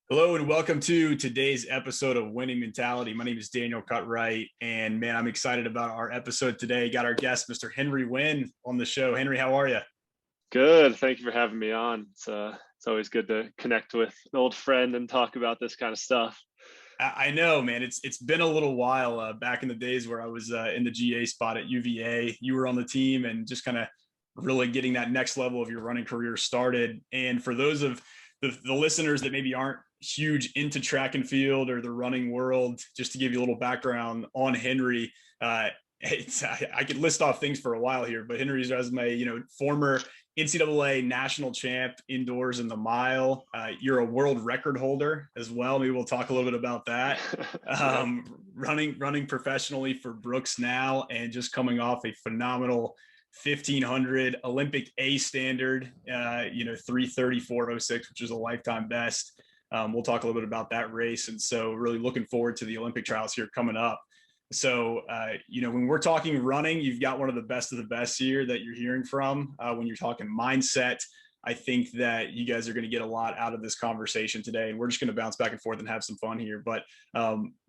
Hello and welcome to today's episode of Winning Mentality. My name is Daniel Cutright, and man, I'm excited about our episode today. Got our guest, Mr. Henry Wynne, on the show. Henry, how are you? Good. Thank you for having me on. It's always good to connect with an old friend and talk about this kind of stuff. I know, man. It's been a little while. Back in the days where I was in the GA spot at UVA, you were on the team and just kind of really getting that next level of your running career started. And for those of the listeners that maybe aren't huge into track and field or the running world, just to give you a little background on Henry, I could list off things for a while here, but Henry's resume, former NCAA national champ indoors in the mile. You're a world record holder as well. Maybe we'll talk a little bit about that. Yep. Running professionally for Brooks now, and just coming off a phenomenal 1500 Olympic A standard, 3:34:06, which is a lifetime best. We'll talk a little bit about that race. And so really looking forward to the Olympic trials here coming up. So, when we're talking running, you've got one of the best here that you're hearing from. When you're talking mindset, I think that you guys are going to get a lot out of this conversation today, and we're just going to bounce back and forth and have some fun here. But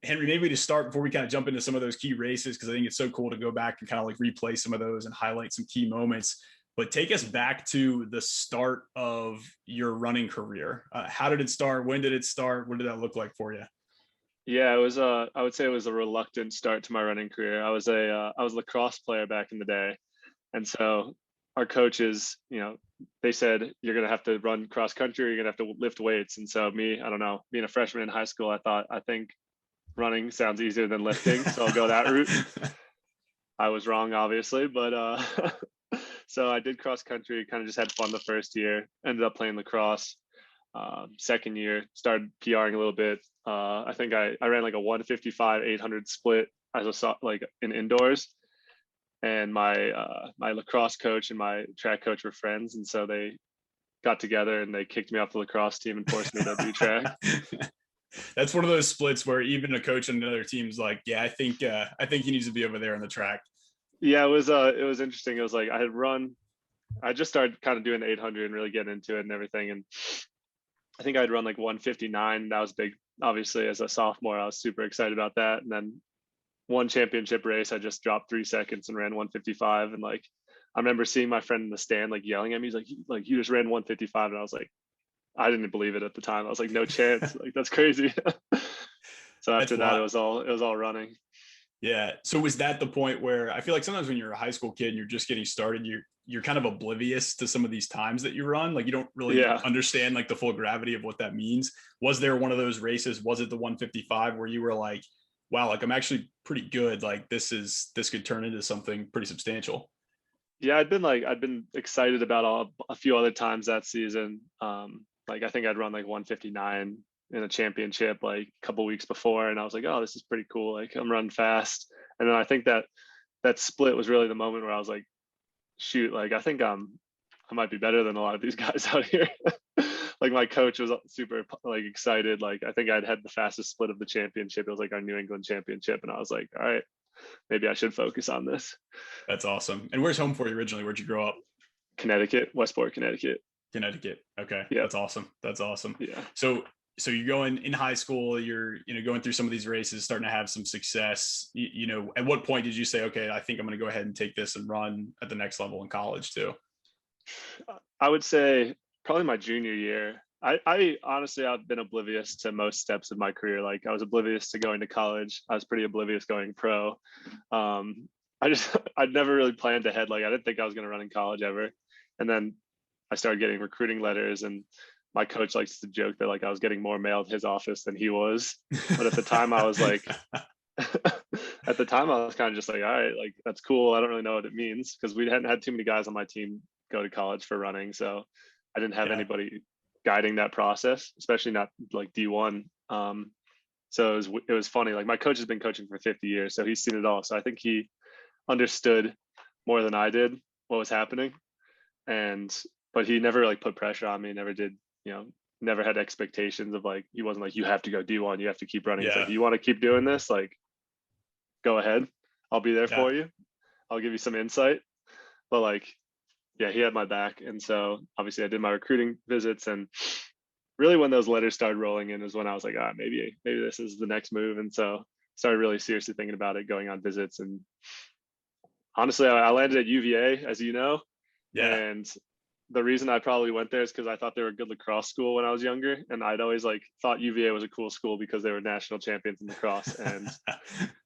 Henry, maybe to start before we kind of jump into some of those key races, because I think it's so cool to go back and kind of like replay some of those and highlight some key moments. But take us back to the start of your running career. How did it start? When did it start? What did that look like for you? Yeah, it was I would say it was a reluctant start to my running career. I was a lacrosse player back in the day. And so our coaches, they said you're going to have to run cross country, or you're going to have to lift weights. And so I don't know, being a freshman in high school, I think running sounds easier than lifting, so I'll go that route. I was wrong, obviously, but so I did cross country, kind of just had fun the first year, ended up playing lacrosse. Second year, started PRing a little bit. I think I ran like a 155 800 split as a like in indoors, and my lacrosse coach and my track coach were friends, and so they got together and they kicked me off the lacrosse team and forced me to do track. That's one of those splits where even a coach on another team's like, yeah, I think he needs to be over there on the track. Yeah, it was interesting. It was like I just started kind of doing the 800 and really getting into it and everything, and I think I'd run like 159. That was big. Obviously, as a sophomore, I was super excited about that. And then one championship race, I just dropped 3 seconds and ran 155. And like, I remember seeing my friend in the stand, like yelling at me. He's like, you just ran 155. And I was like, I didn't believe it at the time. I was like, no chance. Like, that's crazy. So That's after that, wild. it was all running. Yeah. So was that the point where I feel like sometimes when you're a high school kid and you're just getting started, you're kind of oblivious to some of these times that you run. Like you don't really Yeah. understand like the full gravity of what that means. Was there one of those races? Was it the 155 where you were like, wow, like I'm actually pretty good. Like this could turn into something pretty substantial. Yeah. I'd been excited about a few other times that season. Like I think I'd run like 159 in a championship like a couple weeks before, and I was like, oh, this is pretty cool. Like I'm running fast. And then I think that split was really the moment where I was like, shoot, like I might be better than a lot of these guys out here. Like my coach was super like excited. Like I think I'd had the fastest split of the championship. It was like our New England championship, and I was like, all right, maybe I should focus on this. That's awesome. And where's home for you originally? Where'd you grow up? Connecticut, Westport, Connecticut. Connecticut. Okay. Yeah, That's awesome. That's awesome. yeah. So you're going in high school, you're, going through some of these races, starting to have some success. At what point did you say, okay, I think I'm going to go ahead and take this and run at the next level in college too? I would say probably my junior year. I honestly, I've been oblivious to most steps of my career. Like I was oblivious to going to college. I was pretty oblivious going pro. I'd never really planned ahead. Like I didn't think I was going to run in college ever. And then I started getting recruiting letters, and my coach likes to joke that like I was getting more mail at his office than he was. But at the time I was like, at the time I was kind of just like, all right, like that's cool. I don't really know what it means because we hadn't had too many guys on my team go to college for running. So I didn't have Yeah. anybody guiding that process, especially not like D1. So it was funny. Like my coach has been coaching for 50 years, so he's seen it all. So I think he understood more than I did what was happening. And but he never like put pressure on me, never did, never had expectations of like he wasn't like you have to go D1, you have to keep running. It's like Yeah. you want to keep doing this, like go ahead. I'll be there Yeah. for you. I'll give you some insight. But like, yeah, he had my back. And so obviously I did my recruiting visits, and really when those letters started rolling in is when I was like, maybe this is the next move. And so started really seriously thinking about it, going on visits. And honestly, I landed at UVA, as you know, Yeah. and the reason I probably went there is because I thought they were a good lacrosse school when I was younger, and I'd always like thought UVA was a cool school because they were national champions in lacrosse. And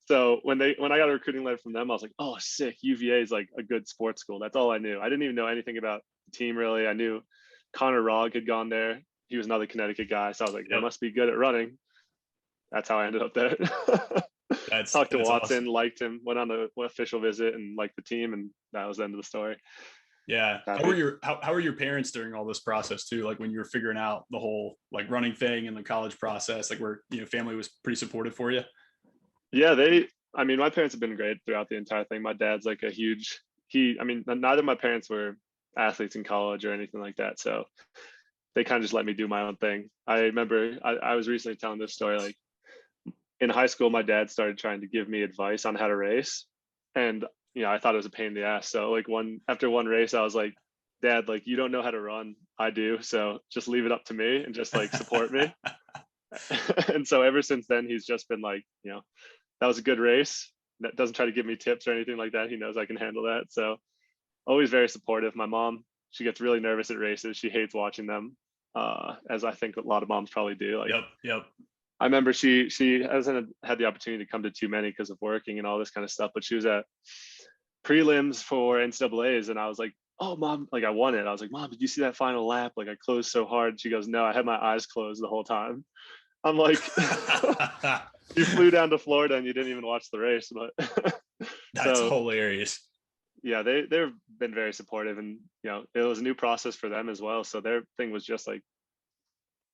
so when I got a recruiting letter from them, I was like, oh, sick! UVA is like a good sports school. That's all I knew. I didn't even know anything about the team really. I knew Connor Rogg had gone there. He was another Connecticut guy, so I was like, they Yep. must be good at running. That's how I ended up there. Talked to That's Watson, awesome. liked him, went on the official visit, and liked the team, and that was the end of the story. Yeah. Happy. How were your parents during all this process too? Like when you were figuring out the whole like running thing and the college process, like where, family was pretty supportive for you? Yeah, I mean, my parents have been great throughout the entire thing. My dad's like a huge, I mean, neither of my parents were athletes in college or anything like that. So they kind of just let me do my own thing. I remember I was recently telling this story, like in high school, my dad started trying to give me advice on how to race. And, I thought it was a pain in the ass. So like after one race, I was like, Dad, like, you don't know how to run. I do. So just leave it up to me and just like support me. And so ever since then, he's just been like, that was a good race. That doesn't try to give me tips or anything like that. He knows I can handle that. So always very supportive. My mom, she gets really nervous at races. She hates watching them, as I think a lot of moms probably do. Like, Yep. I remember she hasn't had the opportunity to come to too many because of working and all this kind of stuff, but she was at prelims for NCAAs, and I was like, "Oh, mom!" Like I won it. I was like, "Mom, did you see that final lap? Like I closed so hard." She goes, "No, I had my eyes closed the whole time." I'm like, "You flew down to Florida and you didn't even watch the race." But That's so hilarious. yeah, they've been very supportive, and it was a new process for them as well. So their thing was just like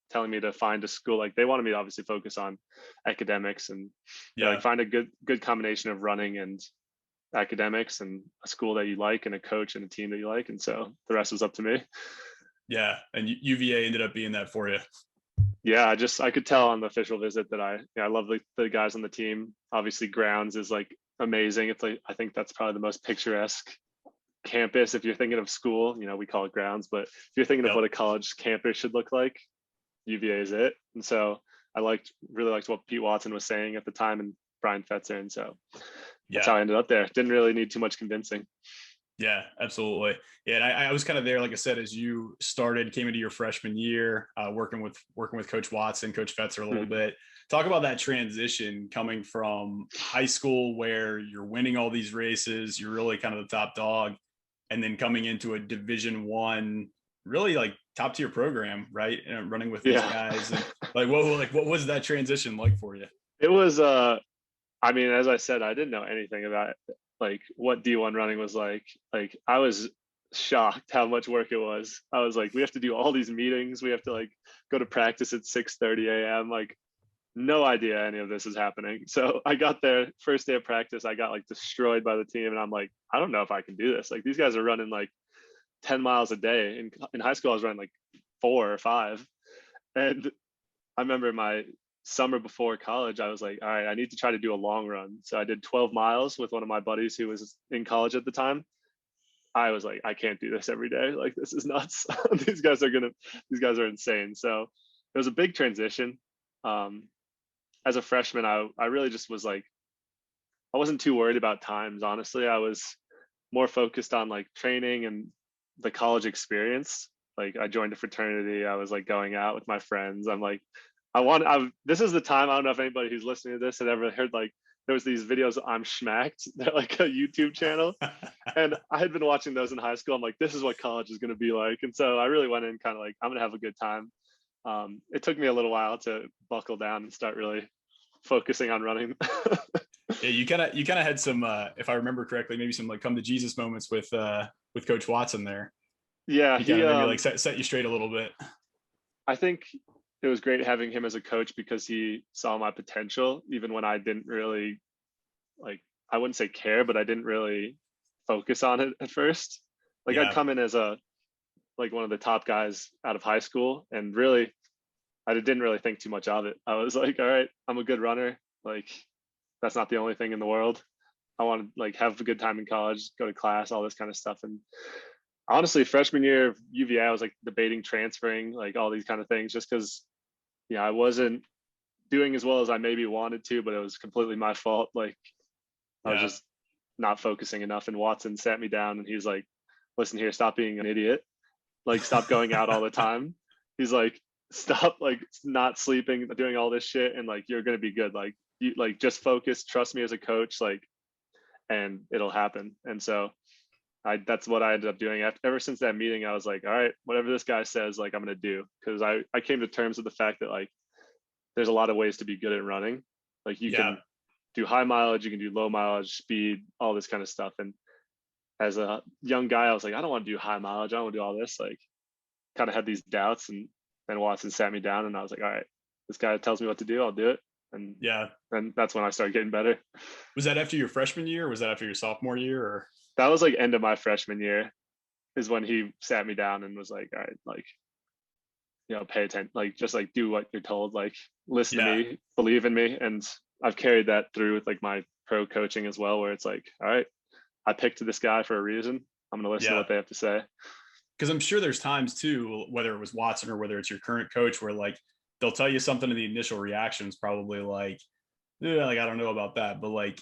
telling me to find a school. Like they wanted me to obviously focus on academics, and they're like, Yeah. find a good combination of running and academics, and a school that you like, and a coach and a team that you like. And so the rest was up to me. Yeah. And UVA ended up being that for you. Yeah, I could tell on the official visit that I love the guys on the team. Obviously, grounds is like amazing. It's like I think that's probably the most picturesque campus. If you're thinking of school, we call it grounds, but if you're thinking of Yep. what a college campus should look like, UVA is it. And so I really liked what Pete Watson was saying at the time, and Brian Fetzer. And so that's Yeah. how I ended up there. Didn't really need too much convincing. Yeah, absolutely. Yeah, and I was kind of there, like I said, as you came into your freshman year, working with Coach Watson, Coach Fetzer a little Mhm. bit. Talk about that transition coming from high school where you're winning all these races, you're really kind of the top dog, and then coming into a Division 1, really like top tier program, right? And running with these Yeah. guys, and what was that transition like for you? It was I mean, as I said, I didn't know anything about like what D1 running was like. Like I was shocked how much work it was. I was like, we have to do all these meetings. We have to like go to practice at 6:30 a.m. Like no idea any of this is happening. So I got there first day of practice. I got like destroyed by the team, and I'm like, I don't know if I can do this. Like these guys are running like 10 miles a day. In high school, I was running like 4 or 5, and I remember my summer before college, I was like, all right, I need to try to do a long run. So I did 12 miles with one of my buddies who was in college at the time. I was like, I can't do this every day. Like, this is nuts. These guys are insane. So it was a big transition. Um, as a freshman, I really just was like, I wasn't too worried about times. Honestly, I was more focused on like training and the college experience. Like I joined a fraternity. I was like going out with my friends. I'm like, this is the time. I don't know if anybody who's listening to this had ever heard like there was these videos. I'm schmacked. They're like a YouTube channel, and I had been watching those in high school. I'm like, this is what college is going to be like. And so I really went in kind of like, I'm going to have a good time. It took me a little while to buckle down and start really focusing on running. Yeah, you kind of had some, if I remember correctly, maybe some like come to Jesus moments with Coach Watson there. Yeah, He kind of maybe like set you straight a little bit. I think it was great having him as a coach because he saw my potential, even when I didn't really like, I wouldn't say care, but I didn't really focus on it at first. Like I'd Yeah, come in as like one of the top guys out of high school, and really, I didn't really think too much of it. I was like, all right, I'm a good runner. Like that's not the only thing in the world. I want to like have a good time in college, go to class, all this kind of stuff. And honestly, freshman year of UVA, I was like debating transferring, like all these kind of things, just because, I wasn't doing as well as I maybe wanted to, but it was completely my fault. Like I was Yeah. just not focusing enough. And Watson sat me down and he's like, listen here, stop being an idiot. Like, stop going out all the time. He's like, stop like not sleeping, doing all this shit, and like you're gonna be good. Like you like just focus, trust me as a coach, like, and it'll happen. And so that's what I ended up doing. Ever since that meeting, I was like, all right, whatever this guy says, like I'm gonna do. Because I came to terms with the fact that like there's a lot of ways to be good at running. Like you Yeah. can do high mileage, you can do low mileage, speed, all this kind of stuff. And as a young guy, I was like, I don't want to do high mileage. I don't want to do all this. Like, kind of had these doubts. And then Watson sat me down and I was like, all right, this guy tells me what to do, I'll do it. And Yeah. that's when I started getting better. Was that after your freshman year, or was that after your sophomore year? Or That was like end of my freshman year is when he sat me down and was like, all right, like, pay attention, like just like do what you're told, like listen to me, believe in me. And I've carried that through with like my pro coaching as well, where it's like, all right, I picked this guy for a reason. I'm going to listen to what they have to say. Because I'm sure there's times too, whether it was Watson or whether it's your current coach, where like they'll tell you something and the initial reaction is probably like, yeah, like I don't know about that, but like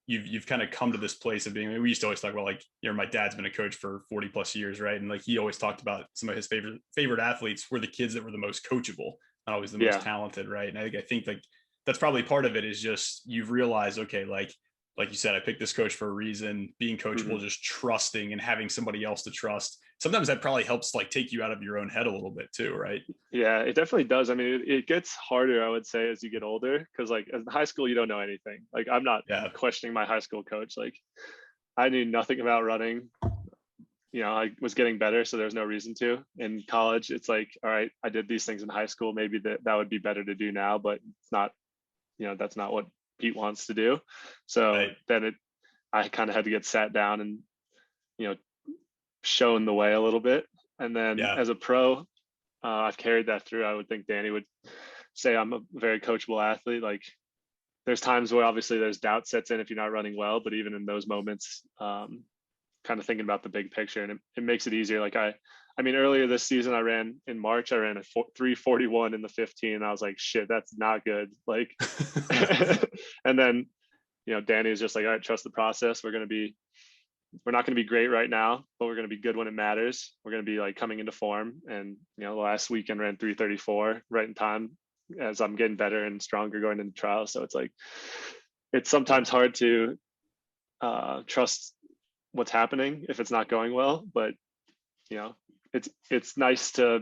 you've kind of come to this place of being. I mean, we used to always talk about like, my dad's been a coach for 40 plus years, right? And like he always talked about some of his favorite athletes were the kids that were the most coachable, not always the most talented, right? And I think like that's probably part of it, is just you've realized, okay, like you said, I picked this coach for a reason. Being coachable, just trusting and having somebody else to trust. Sometimes that probably helps like take you out of your own head a little bit too, right? Yeah, it definitely does. I mean, it gets harder, I would say, as you get older, because like in high school, you don't know anything. Like I'm not questioning my high school coach. Like I knew nothing about running. I was getting better, so there's no reason to. In college, it's like, all right, I did these things in high school. Maybe that would be better to do now, but it's not. That's not what Pete wants to do. So then I kind of had to get sat down and shown the way a little bit. And then as a pro, I've carried that through. I would think Danny would say I'm a very coachable athlete. Like there's times where obviously there's doubt sets in if you're not running well, but even in those moments, kind of thinking about the big picture, and it makes it easier. Like I mean, earlier this season, in March, I ran a 3:41 in the 15. And I was like, shit, that's not good. Like, and then, Danny is just like, all right, trust the process. We're not going to be great right now, but we're going to be good when it matters. We're going to be like coming into form. And, last weekend ran 3:34 right in time as I'm getting better and stronger going into trials. So it's like, it's sometimes hard to trust what's happening if it's not going well, but it's nice to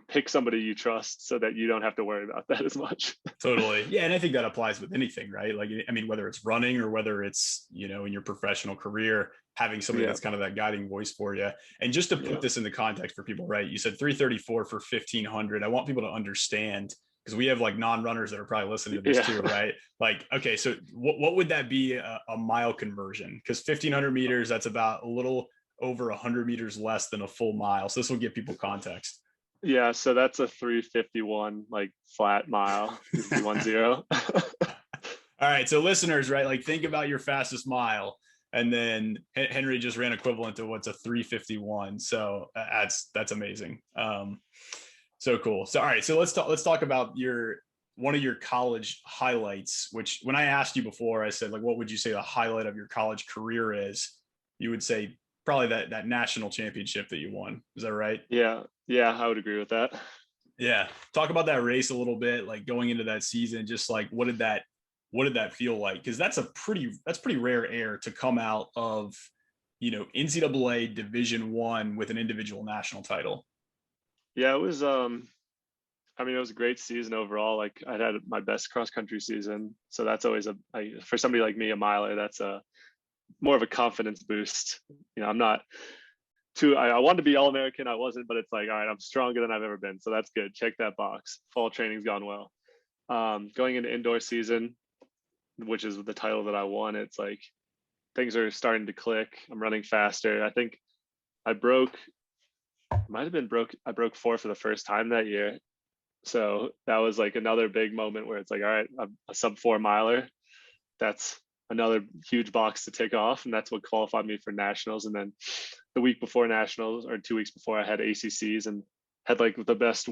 pick somebody you trust so that you don't have to worry about that as much. Totally. Yeah. And I think that applies with anything, right? Like, I mean, whether it's running or whether it's, in your professional career, having somebody that's kind of that guiding voice for you. And just to put this into context for people, right? You said 3:34 for 1500. I want people to understand, because we have like non-runners that are probably listening to this too, right? Like, okay, so what would that be a mile conversion? Because 1500 meters, that's about a little over 100 meters less than a full mile. So this will give people context. Yeah, so that's a 3:51 like flat mile, 1-0. All right, so listeners, right? Like think about your fastest mile, and then Henry just ran equivalent to what's a 3:51. So that's amazing. So cool. So all right, so let's talk about one of your college highlights. Which when I asked you before, I said like, what would you say the highlight of your college career is? You would say probably that national championship that you won. Is that right? Yeah, I would agree with that. Yeah. Talk about that race a little bit, like going into that season, just like what did that feel like? Because that's pretty rare air to come out of, NCAA Division I with an individual national title. Yeah, it was I mean, it was a great season overall. Like I had my best cross country season. So that's always for somebody like me, a miler, that's more of a confidence boost. I'm not I wanted to be All-American. I wasn't, but it's like, all right, I'm stronger than I've ever been. So that's good. Check that box. Fall training's gone well. Going into indoor season, which is the title that I won, it's like things are starting to click. I'm running faster. I think I broke 4 for the first time that year. So that was like another big moment where it's like, all right, I'm a sub 4 miler. That's another huge box to tick off, and that's what qualified me for nationals. And then the week before nationals, or 2 weeks before, I had ACCs and had like the best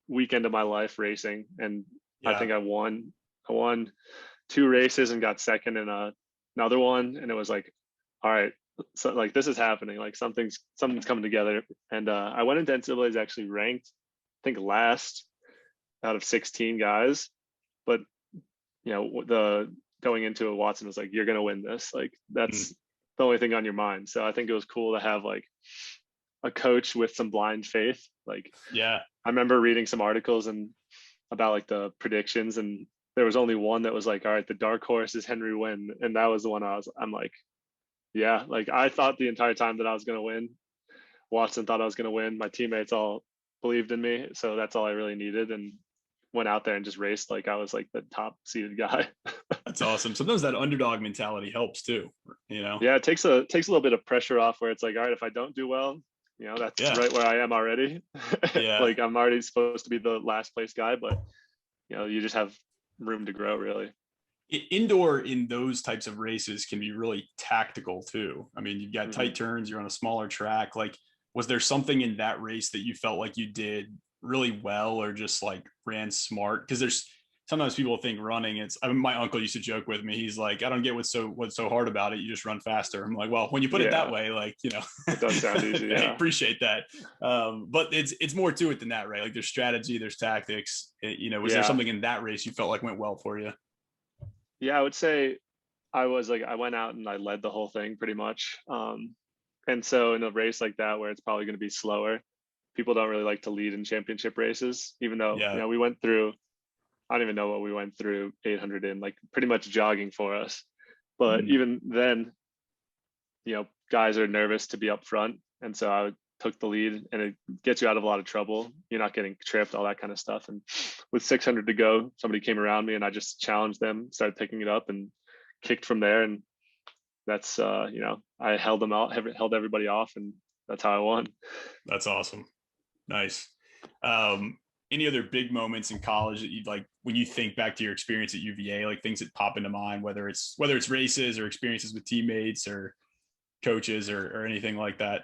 weekend of my life racing. And I Yeah. think I won 2 races and got second in another one. And it was like, all right, so like this is happening. Like something's coming together. And I went into NCAA's actually ranked, I think, last out of 16 guys. But the going into it, Watson was like, "You're gonna win this." Like that's the only thing on your mind. So I think it was cool to have like a coach with some blind faith. Like, Yeah. I remember reading some articles and about like the predictions, and there was only one that was like, "All right, the dark horse is Henry Wynne," and that was the one I'm like, yeah, like I thought the entire time that I was gonna win. Watson thought I was gonna win. My teammates all believed in me, so that's all I really needed, and went out there and just raced like I was like the top seeded guy. That's awesome. Sometimes that underdog mentality helps too, Yeah, it takes a little bit of pressure off, where it's like, all right, if I don't do well, that's Yeah. right where I am already. Yeah. Like I'm already supposed to be the last place guy, but you just have room to grow, really. Indoor in those types of races can be really tactical too. I mean, you've got tight turns, you're on a smaller track. Like, was there something in that race that you felt like you did really well, or just like ran smart? Because there's sometimes people think running, my uncle used to joke with me. He's like, I don't get what's so hard about it. You just run faster. I'm like, well, when you put it that way, like, it does sound easy. Yeah. I appreciate that. But it's more to it than that, right? Like there's strategy, there's tactics. Was there something in that race you felt like went well for you? Yeah, I would say I went out and I led the whole thing pretty much. And so in a race like that, where it's probably going to be slower, people don't really like to lead in championship races, even though, we went through, I don't even know what we went through 800 in, like pretty much jogging for us. But even then, guys are nervous to be up front. And so I took the lead, and it gets you out of a lot of trouble. You're not getting tripped, all that kind of stuff. And with 600 to go, somebody came around me and I just challenged them, started picking it up and kicked from there. And that's, I held them out, held everybody off, and that's how I won. That's awesome. Nice. Any other big moments in college that you'd like, when you think back to your experience at UVA, like things that pop into mind, whether it's races or experiences with teammates or coaches or anything like that?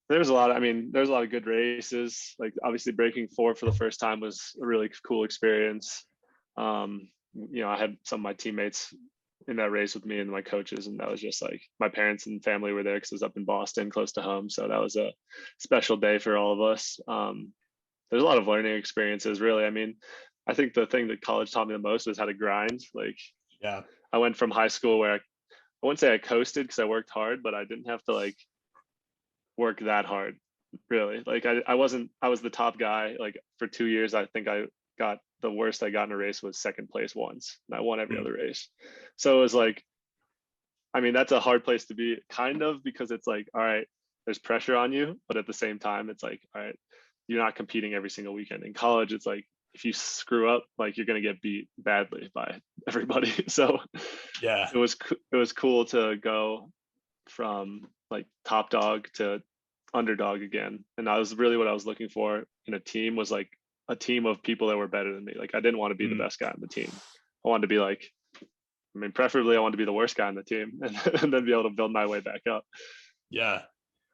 There's a lot of good races. Like obviously breaking 4 for the first time was a really cool experience. I had some of my teammates in that race with me and my coaches, and that was just like, my parents and family were there because it was up in Boston, close to home. So that was a special day for all of us. There's a lot of learning experiences, really. I mean, I think the thing that college taught me the most was how to grind. Like, I went from high school where I wouldn't say I coasted because I worked hard, but I didn't have to like work that hard, really. Like I was the top guy. Like for 2 years, I think I got the worst I got in a race was second place once, and I won every other race. So it was like, I mean, that's a hard place to be, kind of, because it's like, all right, there's pressure on you, but at the same time, it's like, all right, you're not competing every single weekend. In college, it's like, if you screw up, like you're going to get beat badly by everybody. So it was cool to go from like top dog to underdog again. And that was really what I was looking for in a team, was like a team of people that were better than me. Like I didn't want to be the best guy on the team. I wanted to be like, preferably I wanted to be the worst guy on the team, and then be able to build my way back up. Yeah.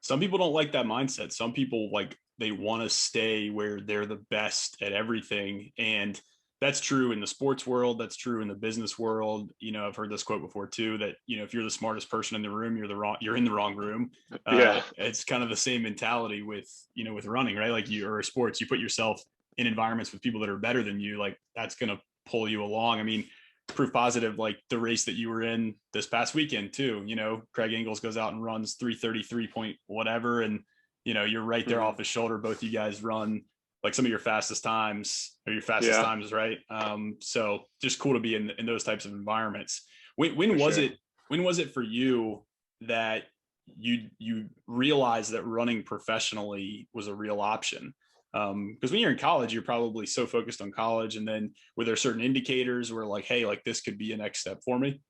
Some people don't like that mindset. Some people, like, they want to stay where they're the best at everything. And that's true in the sports world. That's true in the business world. I've heard this quote before too, that, if you're the smartest person in the room, you're in the wrong room. It's kind of the same mentality with running, right? Like or sports, you put yourself in environments with people that are better than you, like that's going to pull you along. I mean, proof positive, like the race that you were in this past weekend too, Craig Ingalls goes out and runs 3:33 point whatever. And, you're right there off his shoulder. Both you guys run like some of your fastest times, times, right? So just cool to be in those types of environments. When was it for you that you realized that running professionally was a real option? Because when you're in college, you're probably so focused on college, and then were there certain indicators where like, hey, like this could be a next step for me?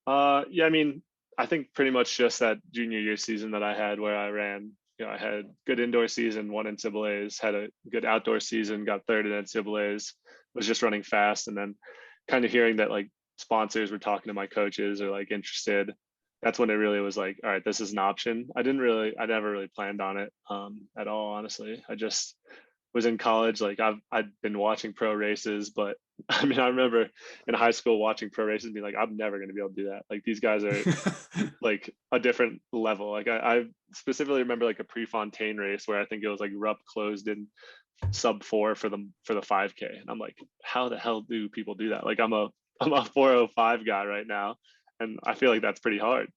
Yeah, I mean, I think pretty much just that junior year season that I had, where I ran, I had good indoor season, won NCAAs, had a good outdoor season, got third in NCAAs, was just running fast. And then kind of hearing that like sponsors were talking to my coaches or like interested, that's when it really was like, all right, this is an option. I never really planned on it at all, honestly. I just was in college. Like I'd been watching pro races, but I mean, I remember in high school watching pro races and being like, I'm never going to be able to do that. Like these guys are like a different level. Like I specifically remember like a Prefontaine race where I think it was like Rupp closed in sub 4 for the 5K, and I'm like, how the hell do people do that? Like I'm a 4:05 guy right now, and I feel like that's pretty hard.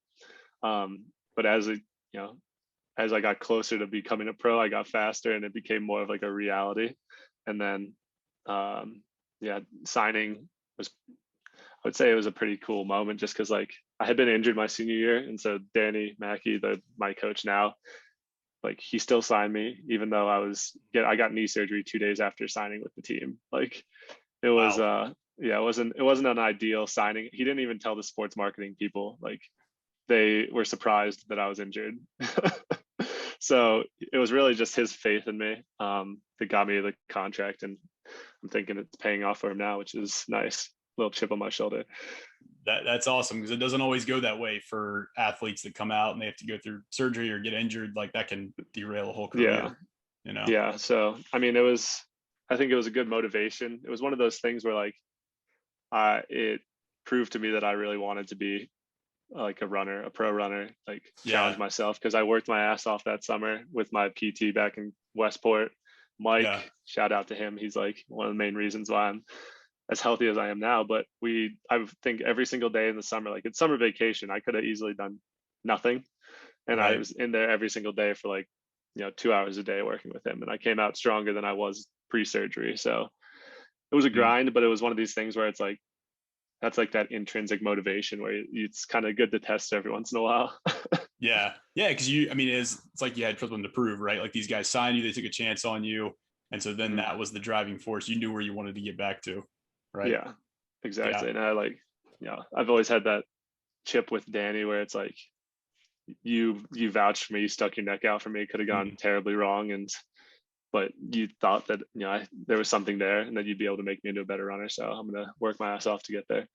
But as I got closer to becoming a pro, I got faster, and it became more of like a reality. And then yeah, signing was, I would say it was a pretty cool moment, just because like I had been injured my senior year, and so Danny Mackey, my coach now, like he still signed me even though I got knee surgery 2 days after signing with the team. Like it was Wow. yeah, it wasn't an ideal signing. He didn't even tell the sports marketing people. Like they were surprised that I was injured. So it was really just his faith in me that got me the contract, and I'm thinking it's paying off for him now, which is nice. Little chip on my shoulder. That's awesome, because it doesn't always go that way for athletes that come out and they have to go through surgery or get injured. Like that can derail a whole Yeah, career, you know? yeah. So I mean, I think it was a good motivation. It was one of those things where like it proved to me that I really wanted to be like a pro runner, like challenge Yeah. myself, because I worked my ass off that summer with my PT back in Westport. Yeah. Mike, shout out to him. He's like one of the main reasons why I'm as healthy as I am now. But I think every single day in the summer, like it's summer vacation, I could have easily done nothing. And I Right. was in there every single day for like, 2 hours a day working with him. And I came out stronger than I was pre-surgery. So it was a Mm. grind, but it was one of these things where it's like, that's like that intrinsic motivation where it's kind of good to test every once in a while. Yeah. Yeah. Cause I mean, it's like you had something to prove, right? Like these guys signed you, they took a chance on you. And so then Mhm. that was the driving force. You knew where you wanted to get back to. Right. Yeah, Yeah. exactly. And I've always had that chip with Danny where it's like, you vouched for me, you stuck your neck out for me. It could have gone Mm. terribly wrong, but you thought that there was something there, and that you'd be able to make me into a better runner. So I'm gonna work my ass off to get there.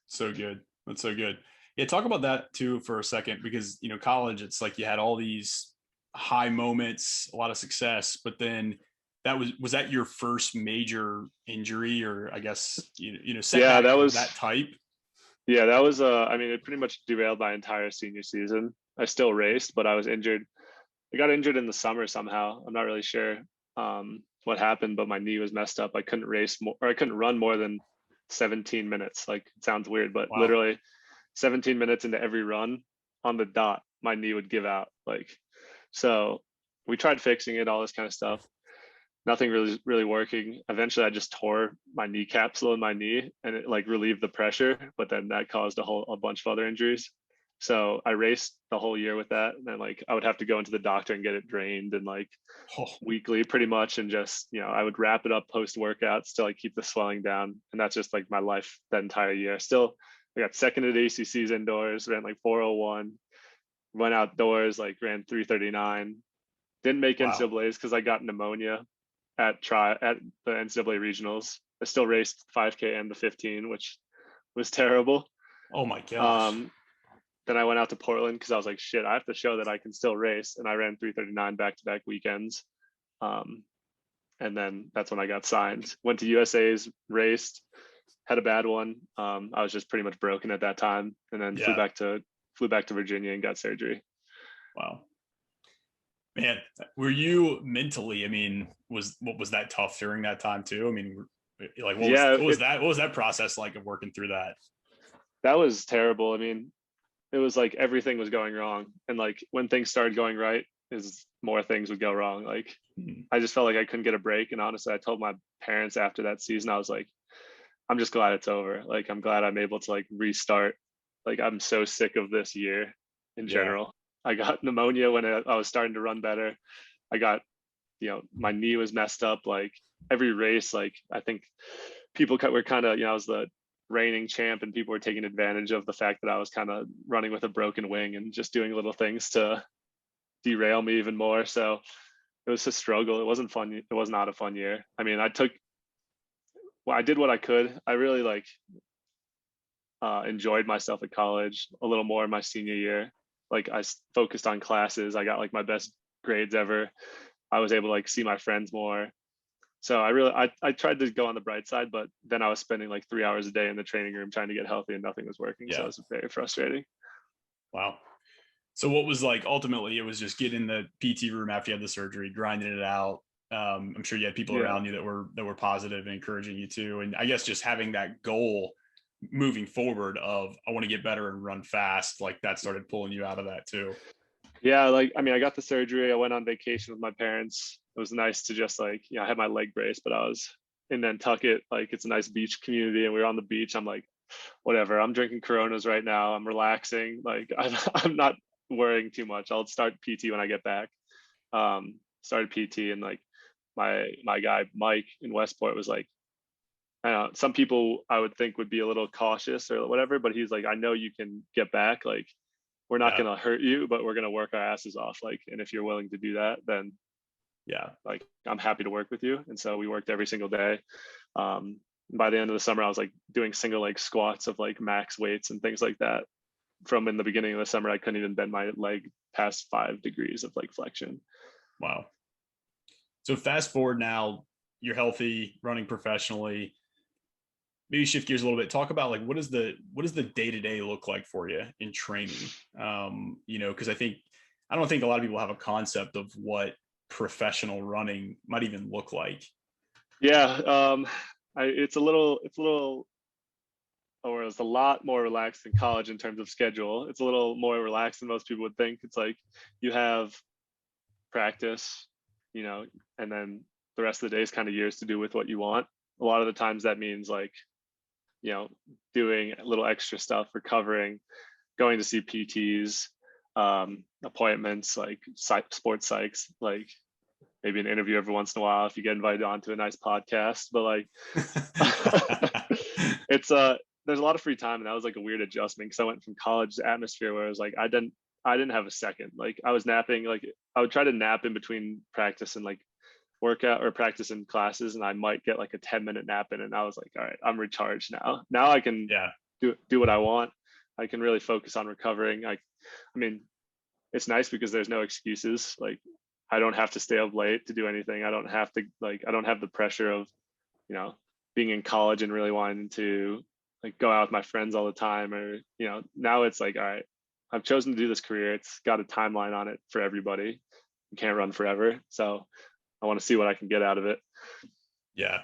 So good. That's so good. Yeah. Talk about that too for a second, because, college, it's like you had all these high moments, a lot of success, but then was that your first major injury, or I guess, Yeah, setbacks of that type? that was I mean, it pretty much derailed my entire senior season. I still raced, but I was injured. I got injured in the summer somehow. I'm not really sure what happened, but my knee was messed up. I couldn't race more, or I couldn't run more than 17 minutes. Like it sounds weird, but Wow. literally 17 minutes into every run on the dot, my knee would give out. Like, so we tried fixing it, all this kind of stuff. Nothing really working. Eventually I just tore my knee capsule in my knee, and it like relieved the pressure, but then that caused a bunch of other injuries. So I raced the whole year with that, and then like I would have to go into the doctor and get it drained, and like Oh, weekly pretty much, and just I would wrap it up post workouts to like keep the swelling down. And that's just like my life that entire year. Still, I got second at ACCs indoors, ran like 4:01, went outdoors, like ran 3:39. Didn't make wow. NCAAs because I got pneumonia at the NCAA regionals. I still raced 5K and the 15, which was terrible. Oh my gosh. um then I went out to Portland because I was like, shit, I have to show that I can still race, and I ran 3:39 back to back weekends. um and then that's when I got signed. Went to USA's, raced, had a bad one. I was just pretty much broken at that time, and then flew Yeah. back to Virginia and got surgery. Wow. Man, were you mentally, I mean, what was that tough during that time too? I mean, like Yeah, what was that process like of working through that? that was terrible. I mean, it was like everything was going wrong, and like when things started going right, is more things would go wrong. Like Mm. I just felt like I couldn't get a break. And honestly, I told my parents after that season, I was like, I'm just glad it's over. Like I'm glad I'm able to like restart. Like I'm so sick of this year in Yeah. general. I got pneumonia when I was starting to run better. I got, my knee was messed up. Like every race, like I think people were kind of, I was the reigning champ, and people were taking advantage of the fact that I was kind of running with a broken wing and just doing little things to derail me even more. So it was a struggle. It wasn't fun. It was not a fun year. I mean, I did what I could. I really like enjoyed myself at college a little more in my senior year. Like I focused on classes. I got like my best grades ever. I was able to like see my friends more. So I tried to go on the bright side, but then I was spending like 3 hours a day in the training room trying to get healthy and nothing was working. So it Yeah. was very frustrating. Wow. So what was like ultimately it was just getting in the PT room after you had the surgery, grinding it out. I'm sure you had people Yeah. around you that were positive and encouraging you too. And I guess just having that goal moving forward of I want to get better and run fast, like that started pulling you out of that too. Yeah. Like, I mean, I got the surgery. I went on vacation with my parents. It was nice to just like, I had my leg brace, but I was in Nantucket. Like it's a nice beach community and we were on the beach. I'm like, whatever, I'm drinking Coronas right now. I'm relaxing. Like I'm not worrying too much. I'll start PT when I get back. Started PT and like my guy Mike in Westport was like, I don't know, some people I would think would be a little cautious or whatever, but he's like, I know you can get back. Like we're not Yeah. gonna hurt you, but we're gonna work our asses off. Like, and if you're willing to do that, then Yeah. like I'm happy to work with you. And so we worked every single day. By the end of the summer, I was like doing single leg squats of like max weights and things like that. From in the beginning of the summer, I couldn't even bend my leg past 5 degrees of like flexion. Wow. So fast forward now, you're healthy, running professionally. Maybe shift gears a little bit. Talk about like what does the day to day look like for you in training? Because I don't think a lot of people have a concept of what professional running might even look like. Yeah, it's a little, or it's a lot more relaxed than college in terms of schedule. It's a little more relaxed than most people would think. It's like you have practice, and then the rest of the day is kind of yours to do with what you want. A lot of the times that means like, doing a little extra stuff, recovering, going to see PTs, appointments, like sports psychs, like maybe an interview every once in a while if you get invited onto a nice podcast. But like, it's there's a lot of free time, and that was like a weird adjustment because I went from college atmosphere where I was like, I didn't have a second. Like I was napping, like I would try to nap in between practice and like workout or practice in classes, and I might get like a 10-minute nap in, and I was like, all right, I'm recharged now. Now I can Yeah. do what I want. I can really focus on recovering. I mean, it's nice because there's no excuses. Like I don't have to stay up late to do anything. I don't have the pressure of, being in college and really wanting to like go out with my friends all the time, or, now it's like, all right, I've chosen to do this career. It's got a timeline on it for everybody. You can't run forever. So I want to see what I can get out of it. Yeah.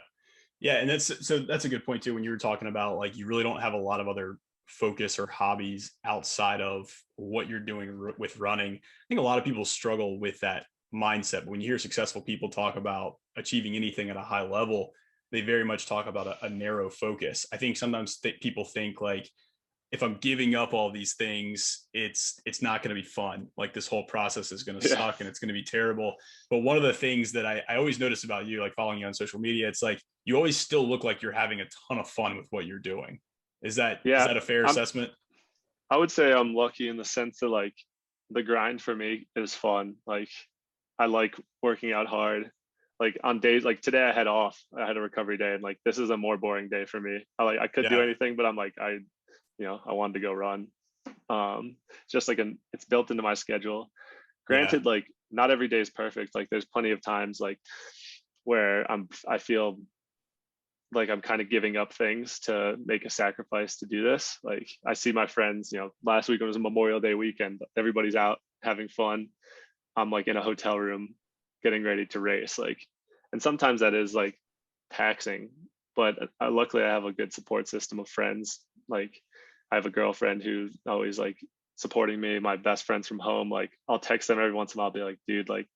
Yeah. And that's a good point too. When you were talking about like, you really don't have a lot of other focus or hobbies outside of what you're doing with running. I think a lot of people struggle with that mindset. But when you hear successful people talk about achieving anything at a high level, they very much talk about a narrow focus. I think sometimes people think like, if I'm giving up all these things, it's not going to be fun. Like this whole process is going to suck and it's going to be terrible. But one of the things that I always notice about you, like following you on social media, it's like you always still look like you're having a ton of fun with what you're doing. Is that a fair assessment? I would say I'm lucky in the sense that like the grind for me is fun. Like I like working out hard. Like on days like today I had off. I had a recovery day, and like this is a more boring day for me. I could do anything, but I'm like I wanted to go run. Just like it's built into my schedule. Granted, like not every day is perfect. Like there's plenty of times like where I feel like I'm kind of giving up things to make a sacrifice to do this. Like I see my friends, last week it was a Memorial Day weekend. Everybody's out having fun. I'm like in a hotel room getting ready to race. Like, and sometimes that is like taxing, but luckily I have a good support system of friends. Like I have a girlfriend who's always like supporting me. My best friends from home, like I'll text them every once in a while, I'll be like, dude, like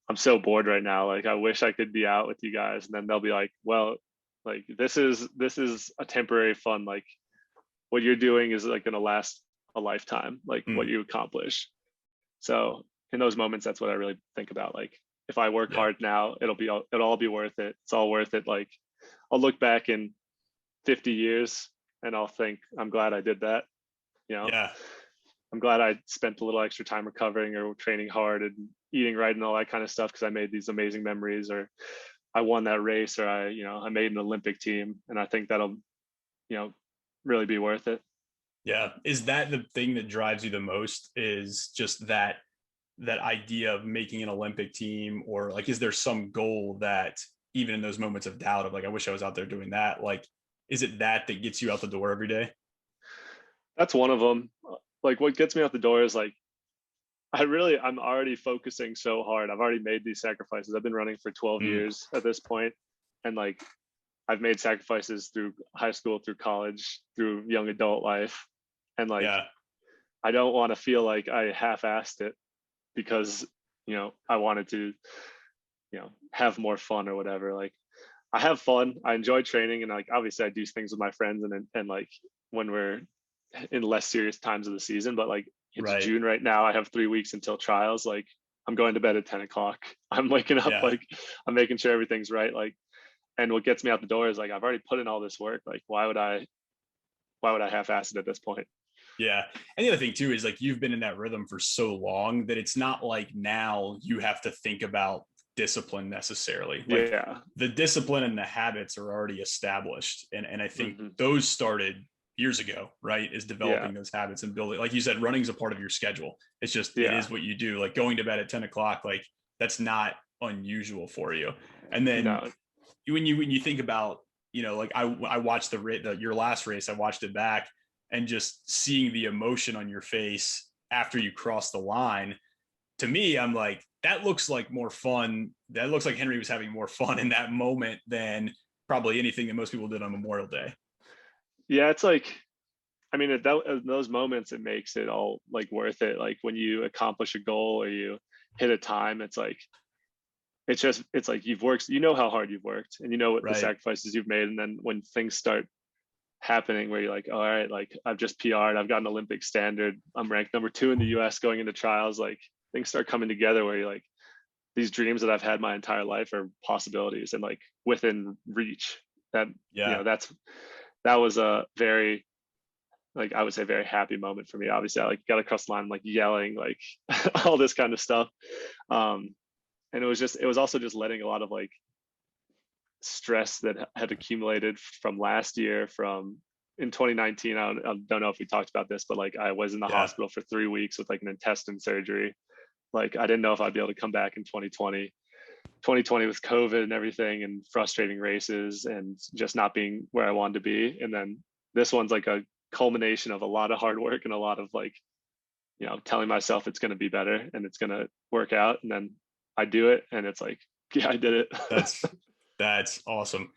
I'm so bored right now. Like I wish I could be out with you guys. And then they'll be like, well, like this is a temporary fun. Like what you're doing is like gonna last a lifetime, like what you accomplish. So in those moments, that's what I really think about. Like if I work hard now, it'll all be worth it. It's all worth it. Like I'll look back in 50 years and I'll think, I'm glad I did that. I'm glad I spent a little extra time recovering or training hard and eating right and all that kind of stuff, because I made these amazing memories, or I won that race, or I made an Olympic team. And I think that'll, really be worth it. Yeah. Is that the thing that drives you the most, is just that idea of making an Olympic team? Or like, is there some goal that even in those moments of doubt of like, I wish I was out there doing that, like, is it that gets you out the door every day? That's one of them. Like what gets me out the door is like I'm already focusing so hard. I've already made these sacrifices. I've been running for 12 Mm, years at this point, and like I've made sacrifices through high school, through college, through young adult life, and like yeah. I don't want to feel like I half-assed it because I wanted to have more fun or whatever. Like I have fun. I enjoy training, and like obviously I do things with my friends and like when we're in less serious times of the season. But like it's Right. June right now. I have 3 weeks until trials. Like I'm going to bed at 10 o'clock. I'm waking up Yeah. like I'm making sure everything's right. Like, and what gets me out the door is like I've already put in all this work. Like why would I half-ass it at this point? Yeah. And the other thing too is like, you've been in that rhythm for so long that it's not like now you have to think about discipline necessarily. Like Yeah. the discipline and the habits are already established. And I think Hmm. those started years ago, right? Is Yeah. developing those habits and building, like you said, running's a part of your schedule. It's just, it Yeah. is what you do. Like going to bed at 10 o'clock, like that's not unusual for you. And then No. when you think about, like I watched your last race, I watched it back, and just seeing the emotion on your face after you cross the line, to me, I'm like, that looks like more fun. That looks like Henry was having more fun in that moment than probably anything that most people did on Memorial Day. Yeah. It's like I mean, in those moments, it makes it all like worth it. Like when you accomplish a goal or you hit a time, it's like you've worked, how hard you've worked, and you know what the Right. sacrifices you've made. And then when things start happening where you're like, all right, like I've just PR'd, I've got an Olympic standard, I'm ranked number 2 in the US going into trials, like things start coming together where you're like, these dreams that I've had my entire life are possibilities and like within reach. That, Yeah. that was a very, like I would say, very happy moment for me. Obviously, I like got across the line, like yelling, like all this kind of stuff. Um, and it was also just letting a lot of like stress that had accumulated from last year, from in 2019. I don't know if we talked about this, but like I was in the Yeah. hospital for 3 weeks with like an intestine surgery. Like I didn't know if I'd be able to come back in 2020. 2020 with COVID and everything, and frustrating races and just not being where I wanted to be. And then this one's like a culmination of a lot of hard work and a lot of like, telling myself it's going to be better and it's going to work out. And then I do it and it's like, yeah, I did it. That's that's awesome.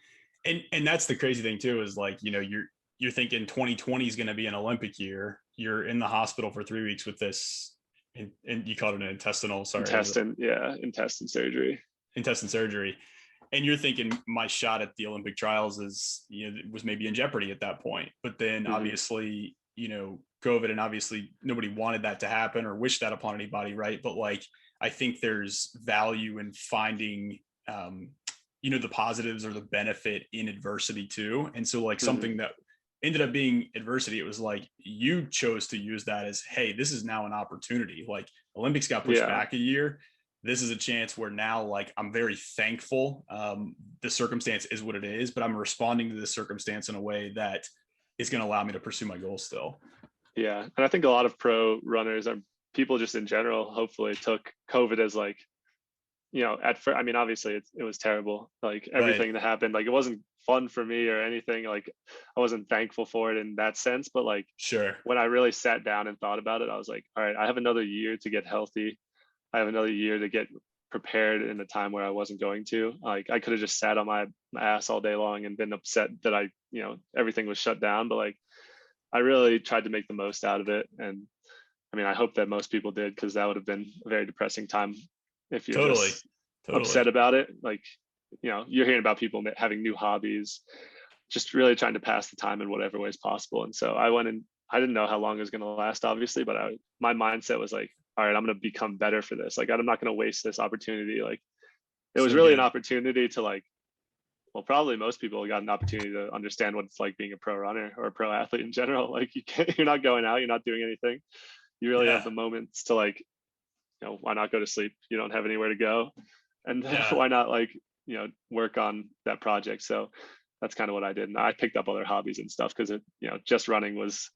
And that's the crazy thing too, is like, you're thinking 2020 is going to be an Olympic year. You're in the hospital for 3 weeks with this, and you called it an intestinal, sorry, Intestine. Yeah. Intestine surgery. intestine surgery. And you're thinking my shot at the Olympic trials was maybe in jeopardy at that point. But then Hmm. obviously, COVID, and obviously nobody wanted that to happen or wished that upon anybody, right? But like, I think there's value in finding, the positives or the benefit in adversity too. And so like Hmm. something that ended up being adversity, it was like you chose to use that as, hey, this is now an opportunity. Like Olympics got pushed Yeah. back a year. This is a chance where now, like, I'm very thankful. The circumstance is what it is, but I'm responding to this circumstance in a way that is going to allow me to pursue my goals still. Yeah. And I think a lot of pro runners are people just in general, hopefully took COVID as like, at first, I mean, obviously it was terrible. Like Right. everything that happened, like it wasn't fun for me or anything. Like I wasn't thankful for it in that sense. But like Sure. when I really sat down and thought about it, I was like, all right, I have another year to get healthy. I have another year to get prepared in a time where I wasn't going to. Like I could have just sat on my ass all day long and been upset that everything was shut down. But like I really tried to make the most out of it. And I mean, I hope that most people did, because that would have been a very depressing time if you're Totally. just Totally. upset about it. Like, you're hearing about people having new hobbies, just really trying to pass the time in whatever ways possible. And so I went and I didn't know how long it was going to last, obviously, but my mindset was like, all right, I'm going to become better for this. Like, I'm not going to waste this opportunity. Like, it was So really an good. opportunity to like, well, probably most people got an opportunity to understand what it's like being a pro runner or a pro athlete in general. Like, you're not going out, you're not doing anything. You really have Yeah. the moments to like, why not go to sleep? You don't have anywhere to go, and Yeah. why not like work on that project? So that's kind of what I did, and I picked up other hobbies and stuff because just running was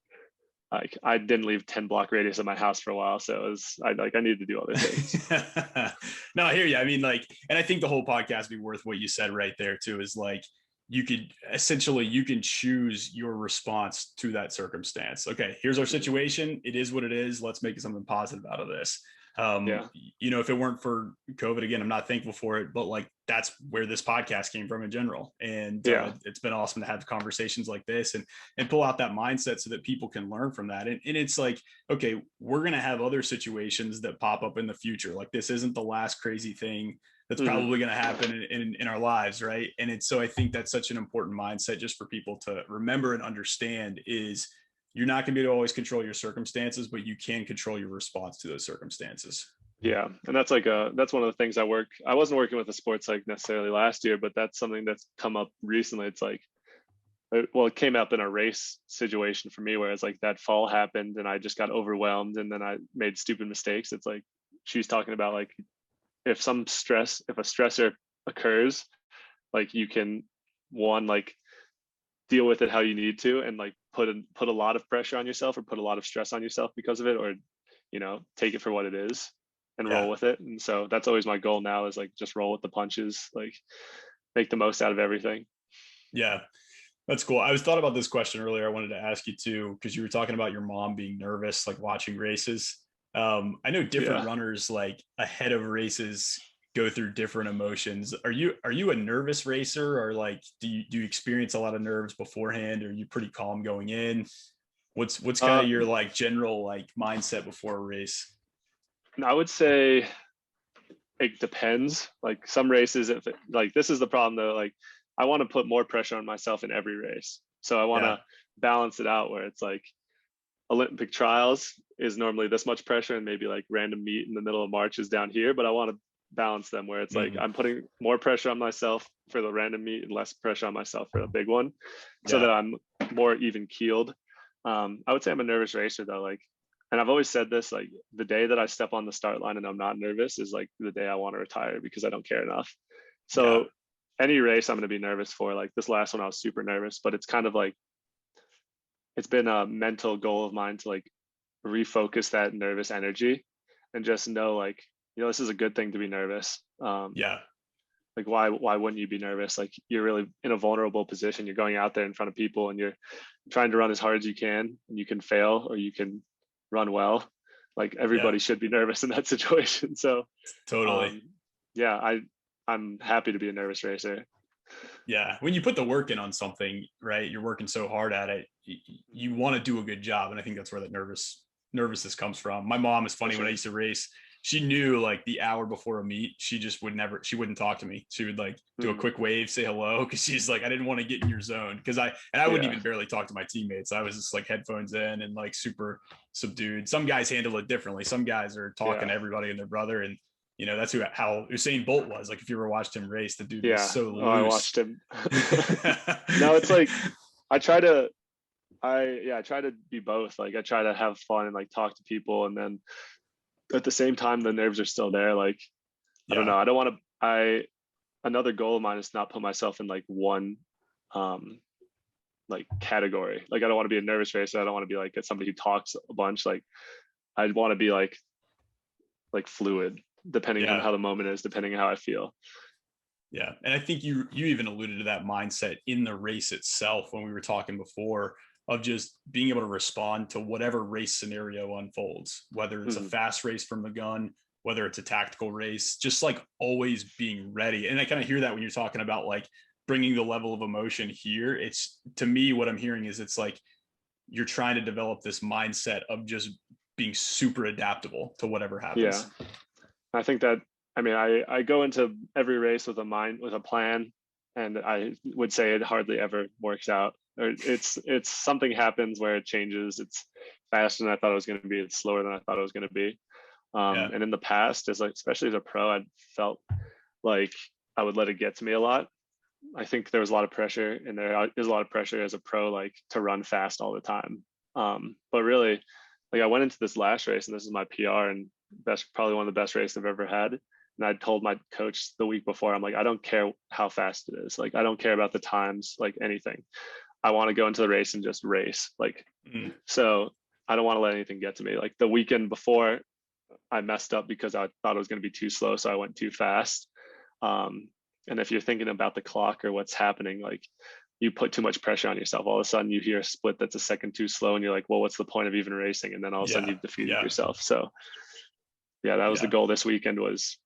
like I didn't leave 10 block radius of my house for a while. So it was, I needed to do other things. No, I hear you. I mean, like, and I think the whole podcast be worth what you said right there too, is like, you could essentially, you can choose your response to that circumstance. Okay, here's our situation. It is what it is. Let's make something positive out of this. Yeah. You know, if it weren't for COVID, again, I'm not thankful for it, but like that's where this podcast came from in general. And Yeah. it's been awesome to have conversations like this and pull out that mindset so that people can learn from that. And it's like, okay, we're going to have other situations that pop up in the future. Like this isn't the last crazy thing that's probably going to happen in our lives. Right. And it's, so I think that's such an important mindset just for people to remember and understand is you're not going to be able to always control your circumstances, but you can control your response to those circumstances. Yeah. And that's like that's one of the things I wasn't working with a sports psych necessarily last year, but that's something that's come up recently. It's like, well, it came up in a race situation for me where it's like that fall happened and I just got overwhelmed and then I made stupid mistakes. It's like, she's talking about like, if a stressor occurs, like you can like deal with it how you need to and like put a lot of pressure on yourself or put a lot of stress on yourself because of it, or take it for what it is and roll with it. And so that's always my goal now, is like just roll with the punches, like make the most out of everything. Yeah, that's cool. I was thought about this question earlier. I wanted to ask you too, because you were talking about your mom being nervous, like watching races. I know different runners, like ahead of races, go through different emotions. Are you a nervous racer, or like do you experience a lot of nerves beforehand, or are you pretty calm going in? What's kind of your like general like mindset before a race? I would say it depends. Like some races, like this is the problem though, like I want to put more pressure on myself in every race. So I want to balance it out where it's like Olympic trials is normally this much pressure and maybe like random meet in the middle of March is down here, but I want to balance them where it's like I'm putting more pressure on myself for the random meet and less pressure on myself for the big one, so that I'm more even keeled. I would say I'm a nervous racer though, like, and I've always said this, like the day that I step on the start line and I'm not nervous is like the day I want to retire because I don't care enough. So any race I'm going to be nervous for. Like this last one I was super nervous, but it's kind of like it's been a mental goal of mine to like refocus that nervous energy and just know like, this is a good thing to be nervous. Like why wouldn't you be nervous? Like you're really in a vulnerable position. You're going out there in front of people and you're trying to run as hard as you can, and you can fail or you can run well. Like everybody should be nervous in that situation. So totally. I'm happy to be a nervous racer. Yeah. When you put the work in on something, right, you're working so hard at it, you want to do a good job. And I think that's where that nervousness comes from. My mom is funny. When I used to race, she knew like the hour before a meet, she wouldn't talk to me. She would like do a quick wave, say hello. Cause she's like, I didn't want to get in your zone. Cause I wouldn't even barely talk to my teammates. I was just like headphones in and like super subdued. Some guys handle it differently. Some guys are talking to everybody and their brother. And that's how Usain Bolt was. Like if you ever watched him race, the dude was so loose. I watched him. No, it's like I try to be both. Like I try to have fun and like talk to people, and then at the same time the nerves are still there. Like I don't know. I don't want to. Another goal of mine is to not put myself in like one like category. Like I don't want to be a nervous racer. I don't want to be like somebody who talks a bunch. Like I want to be like fluid, depending on how the moment is, depending on how I feel. Yeah. And I think you even alluded to that mindset in the race itself when we were talking before, of just being able to respond to whatever race scenario unfolds, whether it's a fast race from the gun, whether it's a tactical race, just like always being ready. And I kind of hear that when you're talking about like bringing the level of emotion here. It's, to me, what I'm hearing is it's like you're trying to develop this mindset of just being super adaptable to whatever happens. Yeah. I think that, I go into every race with a plan, and I would say it hardly ever works out. Or it's something happens where it changes. It's faster than I thought it was going to be. It's slower than I thought it was going to be. And in the past, especially as a pro, I felt like I would let it get to me a lot. I think there was a lot of pressure, and there is a lot of pressure as a pro, like to run fast all the time. But really, like I went into this last race, and this is my PR and probably one of the best races I've ever had. And I told my coach the week before, I'm like, I don't care how fast it is. Like, I don't care about the times, like anything. I want to go into the race and just race. Like, so I don't want to let anything get to me. Like the weekend before, I messed up because I thought it was going to be too slow, so I went too fast. And if you're thinking about the clock or what's happening, like you put too much pressure on yourself. All of a sudden you hear a split that's a second too slow and you're like, well, what's the point of even racing? And then all of a sudden you've defeated yourself. So yeah, that was the goal this weekend, was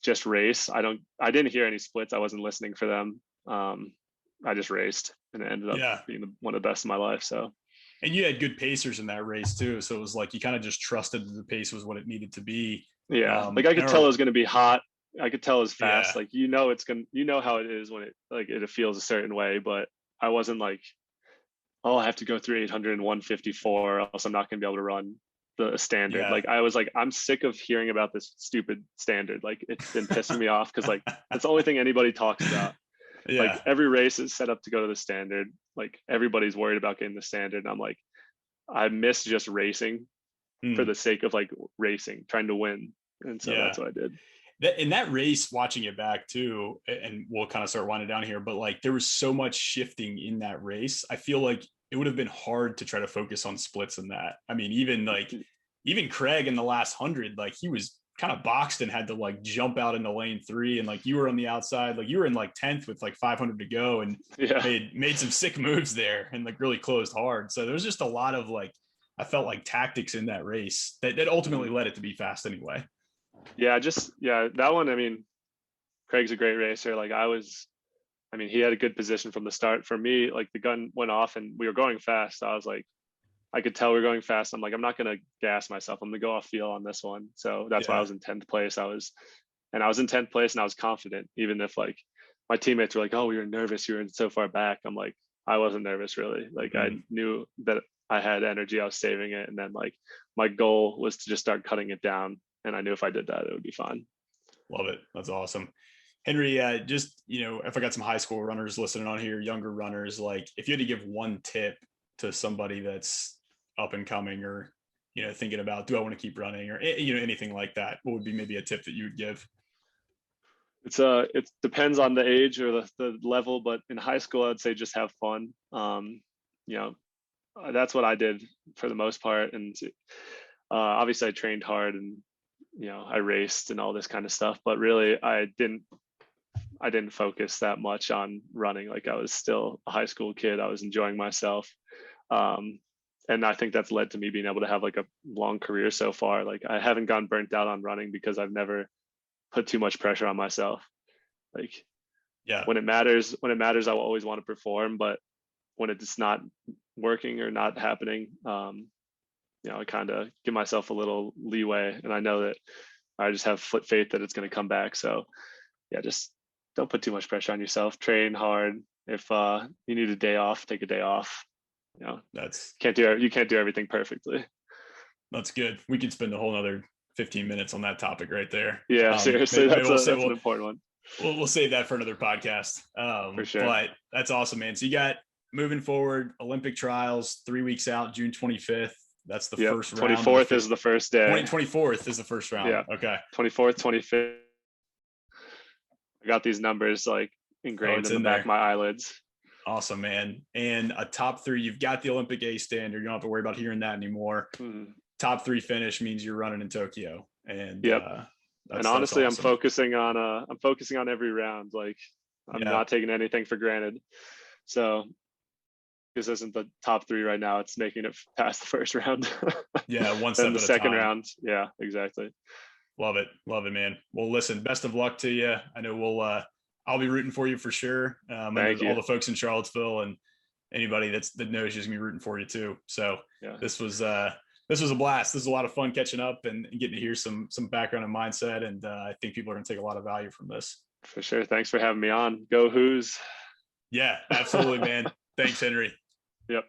just race. I didn't hear any splits. I wasn't listening for them. I just raced, and it ended up being one of the best of my life. So, and you had good pacers in that race too. So it was like, you kind of just trusted that the pace was what it needed to be. Yeah. Like I could tell it was going to be hot. I could tell it was fast. Like, how it is when it feels a certain way, but I wasn't like, oh, I have to go through 800 and 154, else I'm not going to be able to run the standard. Yeah. Like I was like, I'm sick of hearing about this stupid standard. Like it's been pissing me off, because like that's the only thing anybody talks about. Yeah. Like every race is set up to go to the standard. Like everybody's worried about getting the standard. And I'm like, I miss just racing for the sake of like racing, trying to win. And so that's what I did. In that race, watching it back too, and we'll kind of start winding down here, but like there was so much shifting in that race. I feel like it would have been hard to try to focus on splits in that. I mean, even Craig in the last 100, like he was kind of boxed and had to like jump out into lane 3, and like you were on the outside, like you were in like 10th with like 500 to go, and made some sick moves there and like really closed hard. So there was just a lot of like, I felt like tactics in that race that ultimately led it to be fast anyway. That one, I mean, Craig's a great racer. Like he had a good position from the start. For me, like the gun went off and we were going fast. I was like, I could tell we were going fast. I'm like, I'm not going to gas myself. I'm going to go off feel on this one. So that's why I was in 10th place. I was in 10th place and I was confident, even if like my teammates were like, oh, we were nervous, you were so far back. I'm like, I wasn't nervous really. Like I knew that I had energy, I was saving it. And then like my goal was to just start cutting it down. And I knew if I did that, it would be fine. Love it. That's awesome. Henry, just, if I got some high school runners listening on here, younger runners, like if you had to give one tip to somebody that's up and coming, or, thinking about, do I want to keep running, or, anything like that, what would be maybe a tip that you would give? It depends on the age or the level, but in high school, I'd say just have fun. That's what I did for the most part. And obviously I trained hard and, I raced and all this kind of stuff, but really I didn't focus that much on running. Like I was still a high school kid. I was enjoying myself. And I think that's led to me being able to have like a long career so far. Like I haven't gotten burnt out on running because I've never put too much pressure on myself. Like when it matters, I will always want to perform, but when it's not working or not happening, I kind of give myself a little leeway, and I know that I just have faith that it's going to come back. So just don't put too much pressure on yourself. Train hard. If you need a day off, take a day off. You can't do everything perfectly. That's good. We could spend a whole other 15 minutes on that topic right there. Yeah, seriously, that's an important one. We'll save that for another podcast. For sure. But that's awesome, man. So you got moving forward, Olympic trials 3 weeks out, June 25th. That's the first round. 24th is the first day. 24th is the first round. Yeah. Okay. 24th, 25th. I got these numbers like ingrained in the back of my eyelids. Awesome, man. And a top 3, you've got the Olympic A standard. You don't have to worry about hearing that anymore. Top 3 finish means you're running in Tokyo. And and honestly, awesome. I'm focusing on every round. Like I'm not taking anything for granted. So this isn't the top 3 right now. It's making it past the first round. One step and the second round. Yeah, exactly. Love it, man. Well, listen, best of luck to you. I know I'll be rooting for you for sure. Thank you. All the folks in Charlottesville and anybody that knows you's gonna be rooting for you too. So this was a blast. This was a lot of fun catching up and getting to hear some background and mindset. And I think people are gonna take a lot of value from this. For sure. Thanks for having me on. Go Who's. Yeah, absolutely, man. Thanks, Henry. Yep.